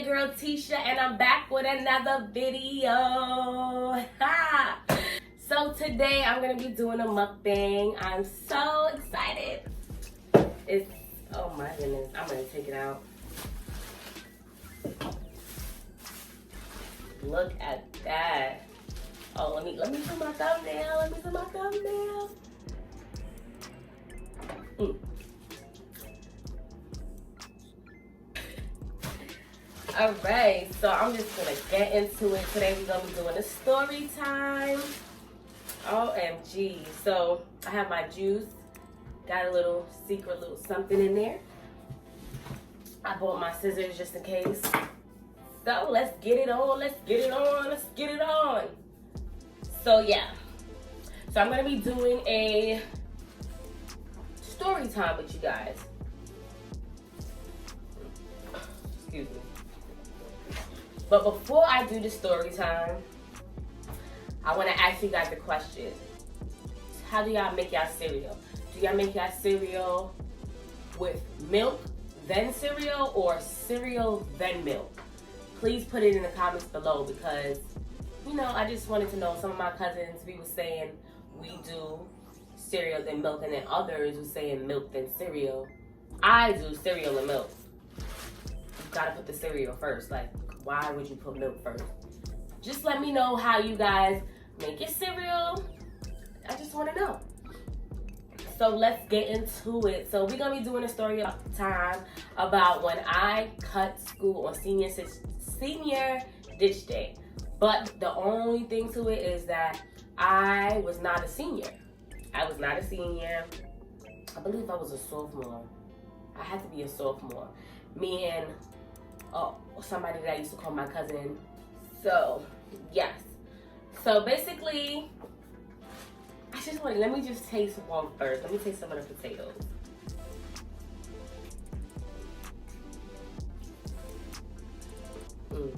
girl Tisha, and I'm back with another video. So today I'm gonna be doing a mukbang. I'm so excited. It's, oh my goodness, I'm gonna take it out. Look at that. Oh, let me do my thumbnail. Let me do my thumbnail. All right, so I'm just gonna get into it. Today we're gonna be doing a story time. OMG. So I have my juice. Got a little secret little something in there. I bought my scissors just in case. So let's get it on, let's get it on, let's get it on. So yeah. So I'm gonna be doing a story time with you guys. Excuse me. But before I do the story time, I want to ask you guys a question. How do y'all make y'all cereal? Do y'all make y'all cereal with milk, then cereal, or cereal, then milk? Please put it in the comments below because, you know, I just wanted to know. Some of my cousins, we were saying we do cereal, then milk, and then others were saying milk, then cereal. I do cereal and milk. You gotta put the cereal first. Like, why would you put milk first? Just let me know how you guys make your cereal. I just want to know. So let's get into it. So we're gonna be doing a story time about when I cut school on senior ditch day. But the only thing to it is that I was not a senior. I was not a senior. I believe I was a sophomore. I had to be a sophomore. Me and somebody that I used to call my cousin. So yes. So basically, let me just taste one first. Let me taste some of the potatoes. Ooh.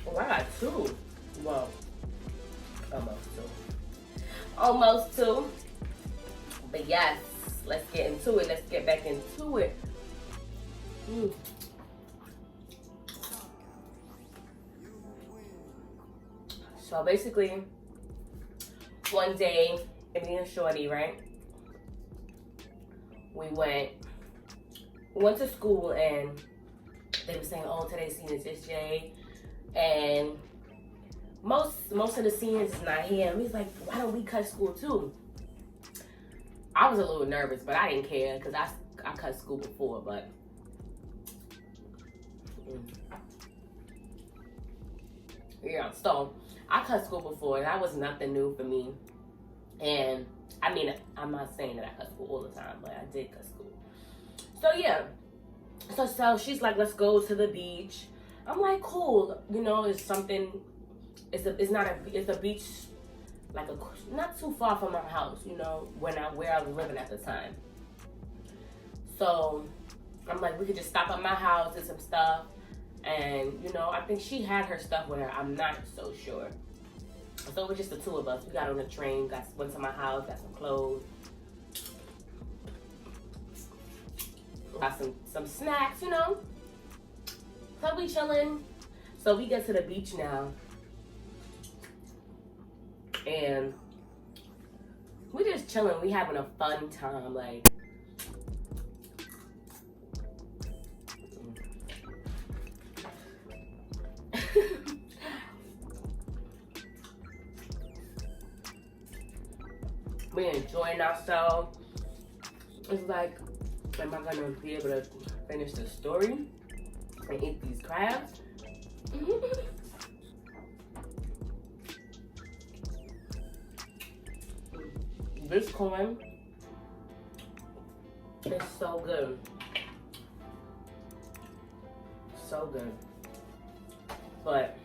Oh, I got two. Well, almost two. But yes, let's get into it. Let's get back into it. So basically, one day, me and Shorty, right? We went to school and they were saying, oh, today's senior ditch day. And most of the seniors is not here. And he's like, why don't we cut school too? I was a little nervous, but I didn't care because I cut school before, but yeah, so I cut school before and that was nothing new for me. And I mean, I'm not saying that I cut school all the time, but I did cut school. So yeah, so she's like, let's go to the beach. I'm like, cool, you know, it's a beach, like not too far from our house, you know, where I was living at the time. So I'm like, we could just stop at my house, do some stuff, and you know, I think she had her stuff with her. I'm not so sure. So it was just the two of us. We got on the train, went to my house, got some clothes, got some snacks, you know. So we chilling. So we get to the beach now. And we just chilling. We having a fun time. Like, we're enjoying ourselves. It's like, am I gonna be able to finish the story and eat these crabs? This corn is so good. So good. But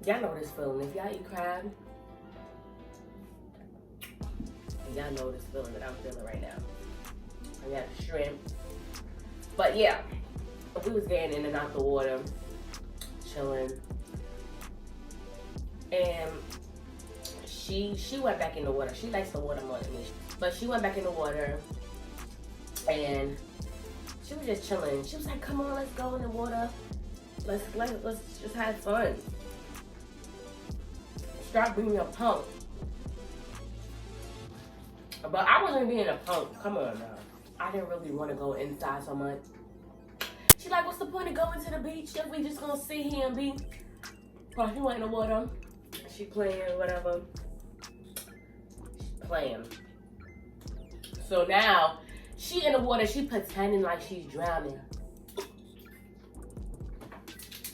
y'all know this feeling. If y'all eat crab, y'all know this feeling that I'm feeling right now. I got shrimp. But yeah, we was getting in and out the water. chilling. And she went back in the water. She likes the water more than me. But she went back in the water and she was just chilling. She was like, come on, let's go in the water. Let's just have fun. Start being a punk. But I wasn't being a punk. Come on now. I didn't really want to go inside so much. She like, what's the point of going to the beach if we just gonna sit here and be? Oh, she went in the water. She playing, whatever. She's playing. So now, she in the water, she pretending like she's drowning.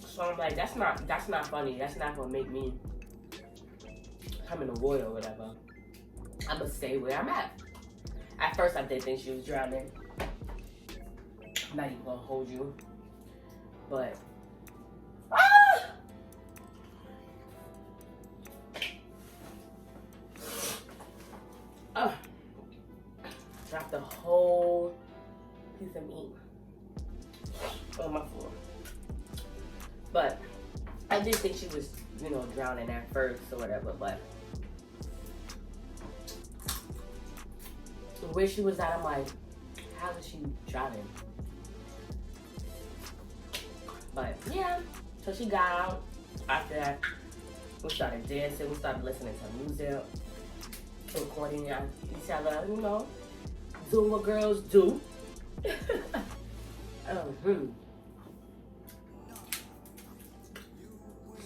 So I'm like, that's not funny. That's not gonna make me come in the water or whatever. I'm gonna stay where I'm at. At first, I did think she was drowning. I'm not even gonna hold you. But, dropped the whole piece of meat on my floor. But I did think she was, you know, drowning at first or whatever, but where she was at, I'm like, how is she drowning? But yeah, so she got out. After that, we started dancing, we started listening to music, recording each other, you know, doing what girls do.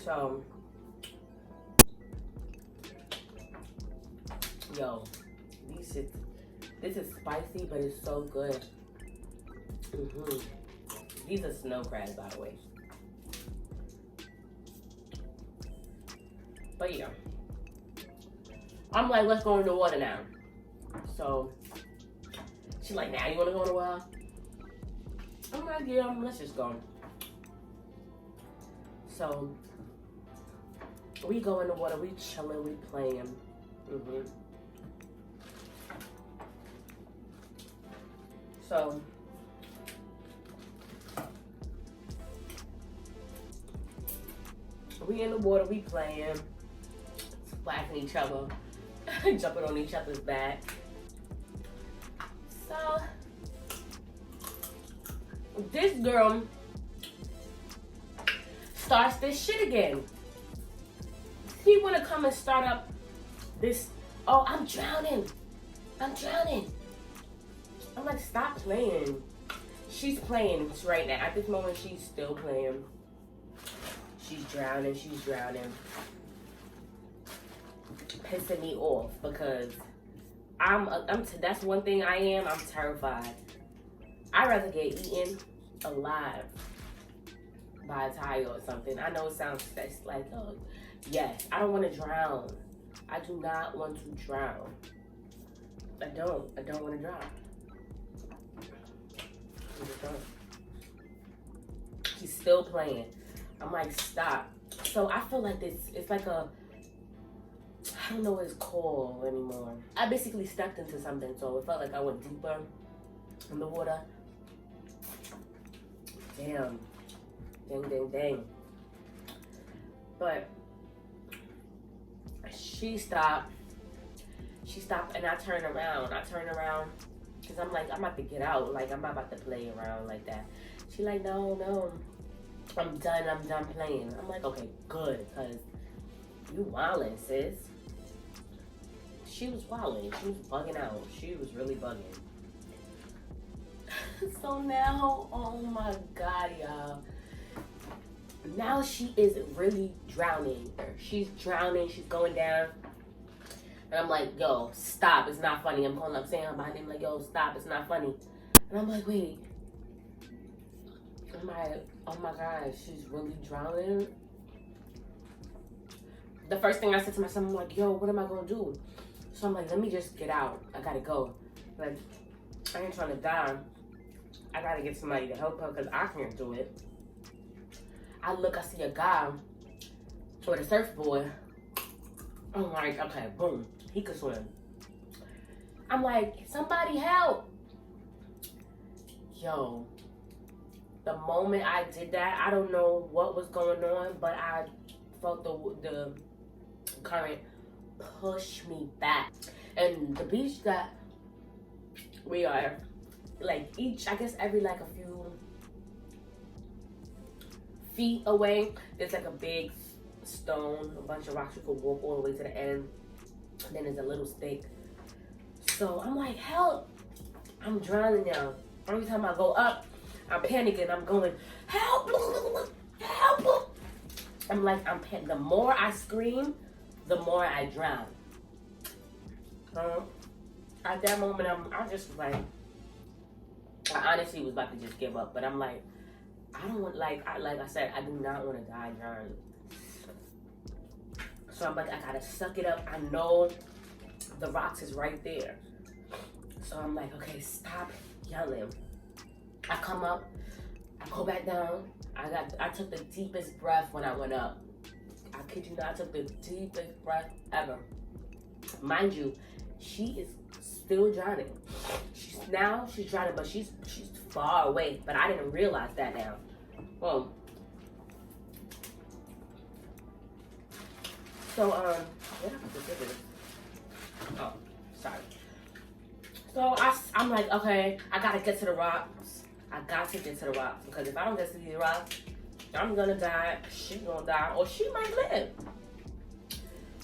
So, yo, this is spicy, but it's so good. These are snow crabs, by the way. But yeah, I'm like, let's go in the water now. So she's like, now you wanna go in the water? I'm like, yeah, let's just go. So we go in the water, we chilling, we playing. So we in the water, we playing, splashing each other, jumping on each other's back. So this girl starts this shit again. He wanna come and start up this, oh, I'm drowning. I'm like, stop playing. She's playing right now. At this moment, she's still playing. She's drowning. Pissing me off because that's one thing I am. I'm terrified. I'd rather get eaten alive by a tiger or something. I know it sounds like, oh, yes, I don't want to drown. I do not want to drown. I don't want to drown. I just don't. She's still playing. I'm like, stop. So I feel like it's like a, I don't know what it's called anymore. I basically stepped into something, so it felt like I went deeper in the water. Damn. Dang. But she stopped, and I turned around, because I'm like, I'm about to get out, like, I'm not about to play around like that. She like, no, I'm done playing. I'm like, okay, good, because you wildin', sis. She was wildin', she was bugging out, she was really bugging. So now, oh my God, y'all. Now she is really drowning. She's drowning, she's going down. And I'm like, yo, stop, it's not funny. I'm calling up saying her by name, like, yo, stop, it's not funny. And I'm like, wait. I'm like, oh my God, she's really drowning. The first thing I said to myself, I'm like, yo, what am I gonna do? So I'm like, let me just get out. I gotta go. Like, I ain't trying to die. I gotta get somebody to help her because I can't do it. I look, I see a guy with a surfboard. I'm like, okay, boom, he could swim. I'm like, somebody help. Yo, the moment I did that, I don't know what was going on, but I felt the current push me back. And the beach that we are, like each, I guess every like a few feet away, there's like a big stone, a bunch of rocks. You could walk all the way to the end. And then there's a little stake. So I'm like, help, I'm drowning now. Every time I go up, I'm panicking. I'm going, help, help. I'm like, the more I scream, the more I drown. At that moment, I'm just like, I honestly was about to just give up. But I'm like, I don't want, like I said, I do not want to die drowning. So I'm like, I gotta suck it up. I know the rocks is right there. So I'm like, okay, stop yelling. I come up, I go back down. I took the deepest breath when I went up. I kid you not, I took the deepest breath ever. Mind you, she is still drowning. She's drowning, but she's far away. But I didn't realize that now. Well, so where did I put this? Oh, sorry. So I'm like, okay, I gotta get to the rocks. I got to get to the rocks, because if I don't get to these rocks, I'm gonna die. She's gonna die, or she might live.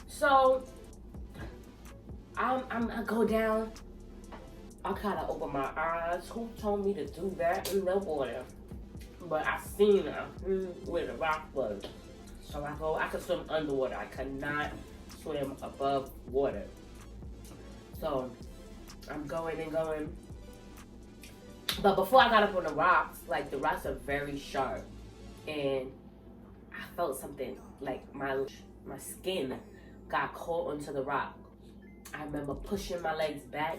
So I go down. I kind of open my eyes. Who told me to do that in the water? But I seen her where the rock was. So I could swim underwater. I could not swim above water. So I'm going and going. But before I got up on the rocks, like the rocks are very sharp. And I felt something, like my skin got caught onto the rock. I remember pushing my legs back,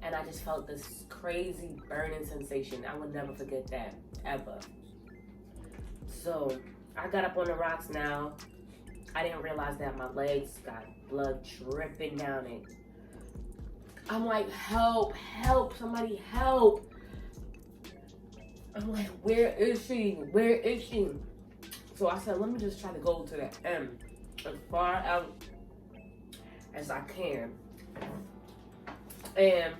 and I just felt this crazy burning sensation. I would never forget that, ever. So I got up on the rocks now. I didn't realize that my legs got blood dripping down it. I'm like, help, help, somebody help. I'm like, where is she? Where is she? So I said, let me just try to go to the end, as far out as I can. And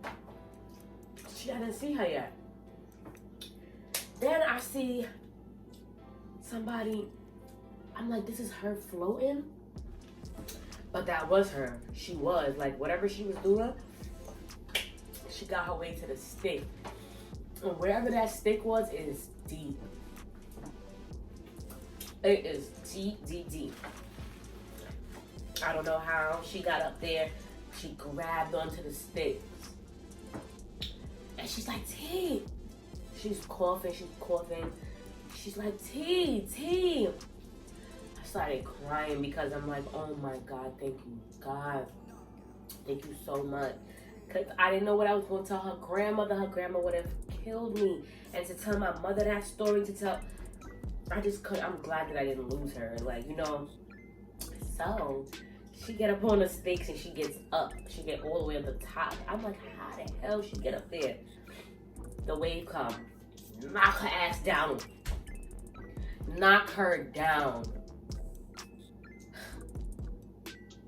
I didn't see her yet. Then I see somebody. I'm like, this is her floating? But that was her. She was, like, whatever she was doing, she got her way to the stick. And wherever that stick was, it is deep. It is deep, deep, deep. I don't know how she got up there. She grabbed onto the sticks. And she's like, T. She's coughing, She's like, T. I started crying because I'm like, oh my God, thank you, God. Thank you so much. Because I didn't know what I was going to tell her grandmother. Her grandma would have killed me. And to tell my mother that story, I just couldn't. I'm glad that I didn't lose her. Like, you know. So, she get up on the stakes and she gets up. She get all the way up the top. I'm like, how the hell she get up there? The wave come. Knock her ass down. Knock her down.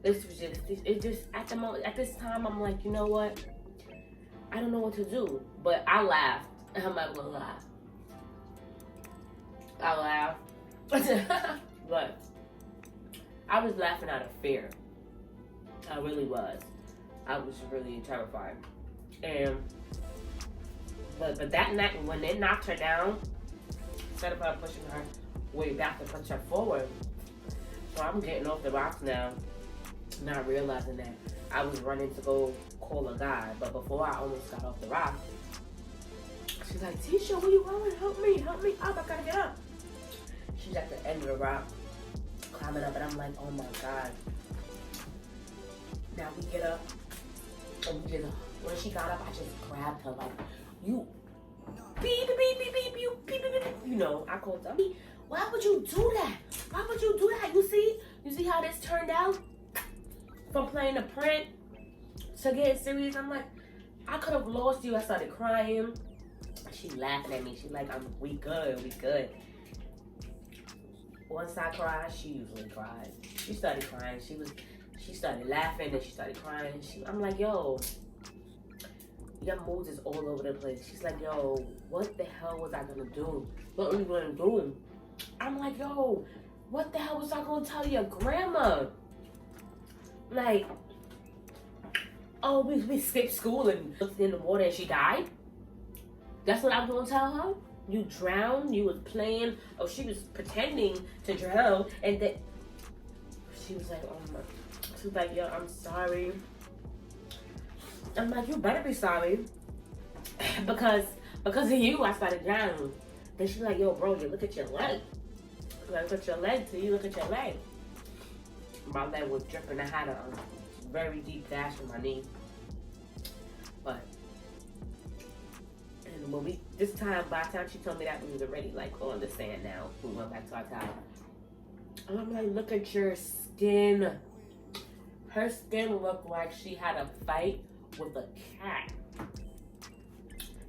This was just at the moment, at this time, I'm like, you know what? I don't know what to do. But I laughed. I'm not gonna lie. I laughed. But I was laughing out of fear. I really was. I was really terrified. But that night, when they knocked her down, instead of her pushing her way back to push her forward, so I'm getting off the rocks now, not realizing that I was running to go call a guy. But before I almost got off the rock, she's like, Tisha, where you going? Help me up, I gotta get up. She's at the end of the rock, climbing up, and I'm like, oh my God. Now we get up, and when she got up, I just grabbed her like, you, beep, you know, I called her. Why would you do that? Why would you do that? You see how this turned out? From playing the prank to getting serious, I'm like, I could have lost you. I started crying. She laughing at me. She like, we good, we good. Once I cried, she usually cries. She started crying. She started laughing and she started crying. I'm like, yo, your moods is all over the place. She's like, yo, what the hell was I gonna do? What were you gonna do? I'm like, yo, what the hell was I gonna tell your grandma? Like, oh, we skipped school and looked in the water and she died? That's what I'm gonna tell her? You drowned, you was playing, oh, she was pretending to drown, and then she was like, oh my, she was like, yo, I'm sorry. I'm like, you better be sorry, because of you, I started drowning. Then she's like, yo, bro, you look at your leg. Look at your leg, so you look at your leg. My leg was dripping. I had a very deep gash in my knee. But, and when by the time she told me that, we was already like on the sand now. We went back to our tower. And I'm like, look at your skin. Her skin looked like she had a fight with a cat.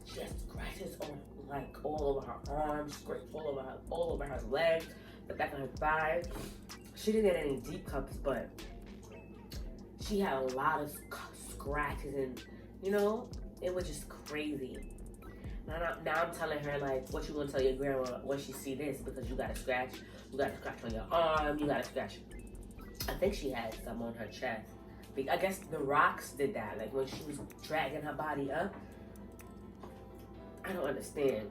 She has scratches on like all over her arms, scrapes all over her legs, the back of her thighs. She didn't get any deep cuts, but she had a lot of scratches, and you know, it was just crazy. Now I'm telling her, like, what you gonna tell your grandma when she see this? Because you got a scratch on your arm, you got a scratch. I think she had some on her chest. I guess the rocks did that, like when she was dragging her body up. I don't understand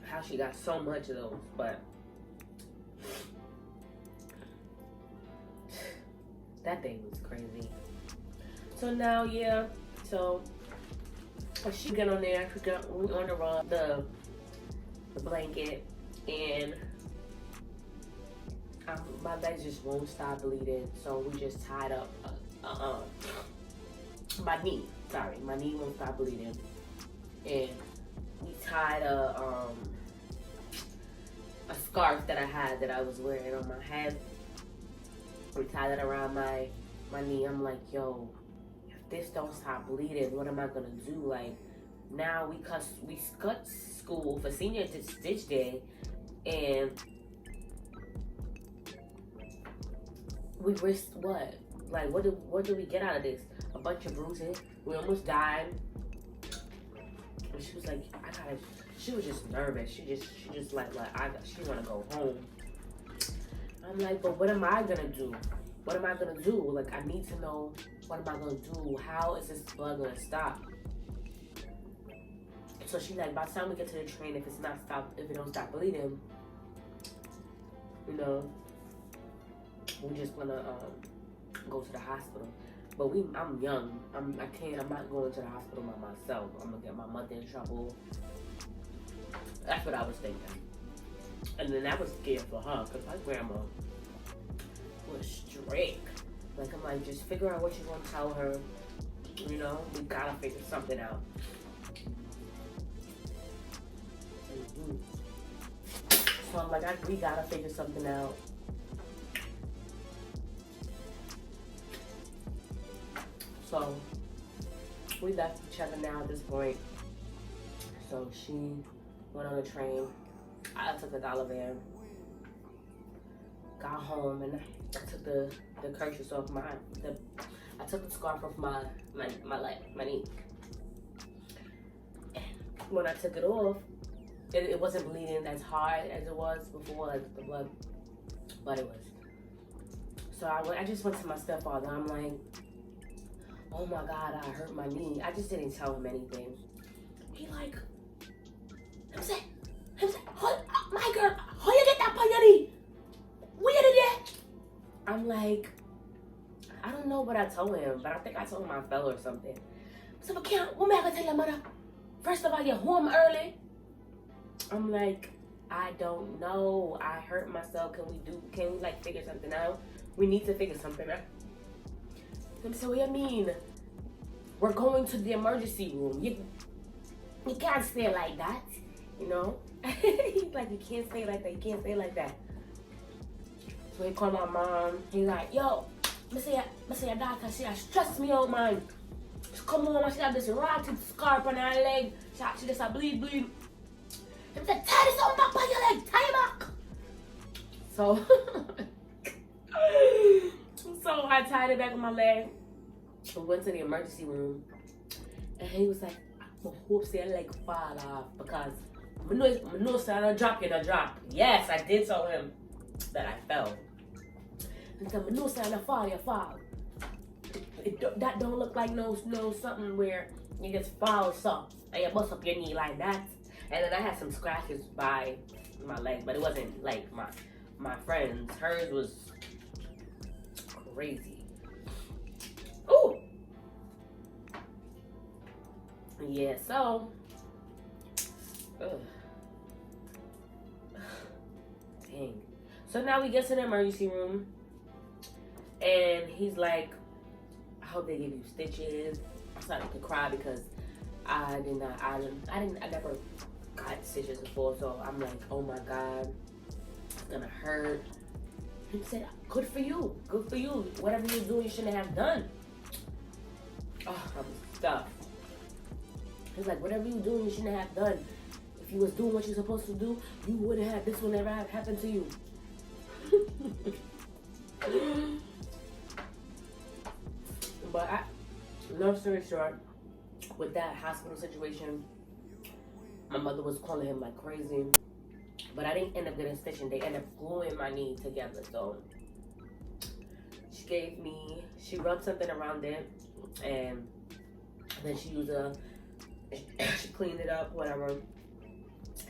how she got so much of those, but that thing was crazy. So now, yeah, so she get on there, we on the rug, the blanket, and my legs just won't stop bleeding, so we just tied up my knee won't stop bleeding, and we tied a scarf that I had that I was wearing on my head. We tied it around my knee. I'm like, yo, if this don't stop bleeding, what am I gonna do? Like, now we cut school for senior stitch day, and we risked what? Like, what did we get out of this? A bunch of bruising. We almost died. And she was like, she was just nervous. She just like she wanna go home. I'm like, but what am I gonna do? What am I gonna do? Like, I need to know, what am I gonna do? How is this blood gonna stop? So she like, by the time we get to the train, if it don't stop bleeding, you know, we're just gonna go to the hospital. But I'm young. I'm not going to the hospital by myself. I'm gonna get my mother in trouble. That's what I was thinking. And then I was scared for her, because my grandma was strict. Like, I'm like, just figure out what you're gonna tell her. You know, we gotta figure something out. So I'm like, we gotta figure something out. So we left each other now at this point. So she went on the train. I took the dollar van. Got home and I took the kerchief off I took the scarf off my leg, my knee. And when I took it off, it wasn't bleeding as hard as it was before, like the blood, but it was. So I just went to my stepfather. I'm like, oh my God, I hurt my knee. I just didn't tell him anything. He like, I'm saying, my girl, how you get that on your knee? Where did that? I'm like, I don't know what I told him, but I think I told him I fell or something. So, but what am I gonna tell your mother? First of all, you're home early. I'm like, I don't know. I hurt myself. Can we like figure something out? We need to figure something out. And so, what do you mean? We're going to the emergency room. You can't say like that, you know? He's like, you can't say like that. You can't say like that. So he called my mom. He's like, yo, I say your daughter, she has stressed me out, man. She come home and she had this rotted scar on her leg. She just a bleed. He said, tie this on back on your leg, tie it back. So, so I tied it back on my leg. I went to the emergency room. And he was like, I hope your leg fall off because I know I don't drop, you don't drop. Yes, I did tell him that I fell. He said, I know I don't fall, you fall. That don't look like no something where you just fall something and you bust up your knee like that. And then I had some scratches by my leg, but it wasn't like my friend's. Hers was crazy. Ooh. Yeah, so dang. So now we get to the emergency room and he's like, I hope they give you stitches. I started to cry because I never got stitches before, so I'm like, oh my God, it's gonna hurt. He said, good for you. Whatever you're doing, you shouldn't have done. Oh, I'm stuck. He's like, whatever you're doing, you shouldn't have done. If you was doing what you're supposed to do, you wouldn't have, this would never have happened to you. But long story short, with that hospital situation, my mother was calling him like crazy. But I didn't end up getting stitching. They ended up gluing my knee together. So she rubbed something around it, and then she cleaned it up, whatever.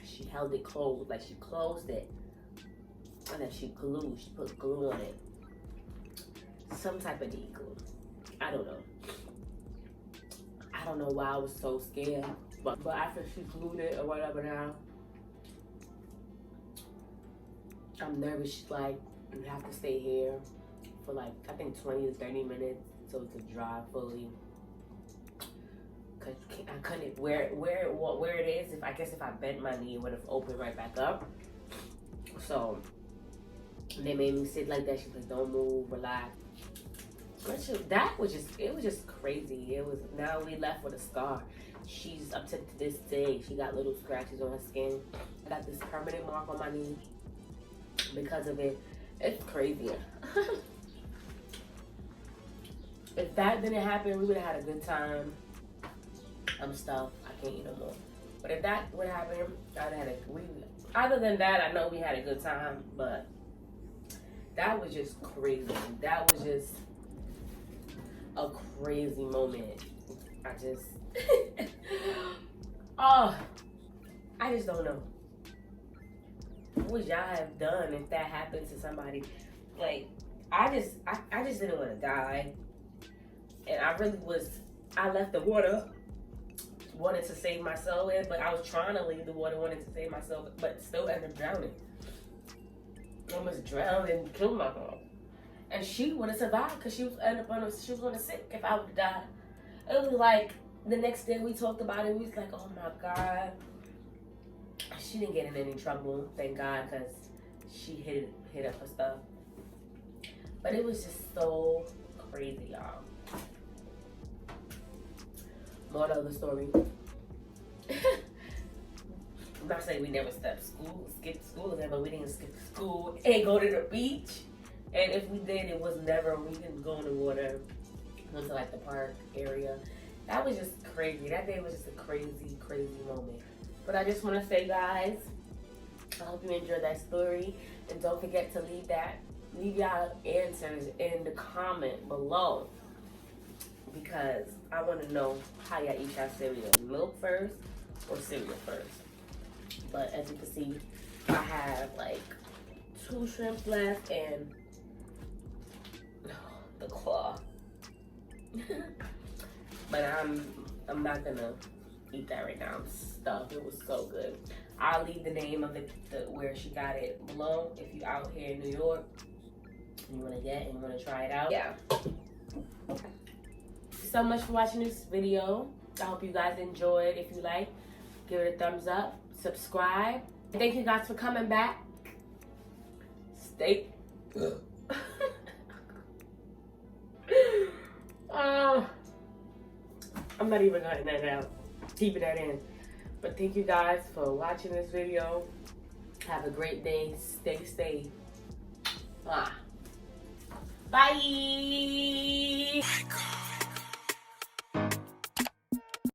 She held it closed, like she closed it. And then she put glue on it. Some type of knee glue. I don't know. I don't know why I was so scared. But after she glued it or whatever now, I'm nervous. She's like, you have to stay here for like, I think 20 to 30 minutes so it could dry fully. Cause I couldn't, where it is, if I bent my knee, it would have opened right back up. So they made me sit like that. She's like, don't move, relax. It was just crazy. Now we left with a scar. She's up to this day. She got little scratches on her skin. I got this permanent mark on my knee because of it. It's crazy. If that didn't happen, we would have had a good time. I'm stuffed. I can't eat no more. But if that would happen, I'd had other than that, I know we had a good time, but that was just crazy. That was just a crazy moment. I just I just don't know. What would y'all have done if that happened to somebody? Like, I just didn't want to die. And I left the water wanted to save myself, but I was trying to leave the water wanting to save myself, but still ended up drowning. I almost drowned and killed myself. And she would have survived because she was on a sick if I would have died. It was like the next day we talked about it. We was like, oh my God. She didn't get in any trouble, thank God, because she hit up her stuff. But it was just so crazy, y'all. Moral of the story. I'm not saying we never skipped school again, but we didn't skip school and go to the beach. And if we did, it was never, we didn't go in the water. Went to like the park area. That was just crazy. That day was just a crazy, crazy moment. But I just want to say, guys, I hope you enjoyed that story. And don't forget to leave y'all answers in the comment below. Because I want to know how y'all eat y'all cereal. Milk first or cereal first. But as you can see, I have like 2 shrimp left and the claw. But I'm not gonna eat that right now. I'm stuffed. It was so good. I'll leave the name of the where she got it below. If you out here in New York and you want to try it out. Yeah. Thank you so much for watching this video. I hope you guys enjoyed. If you like, give it a thumbs up, subscribe. Thank you guys for coming back. Stay. not even cutting that out. Keeping that in. But thank you guys for watching this video. Have a great day. Stay safe. Bye.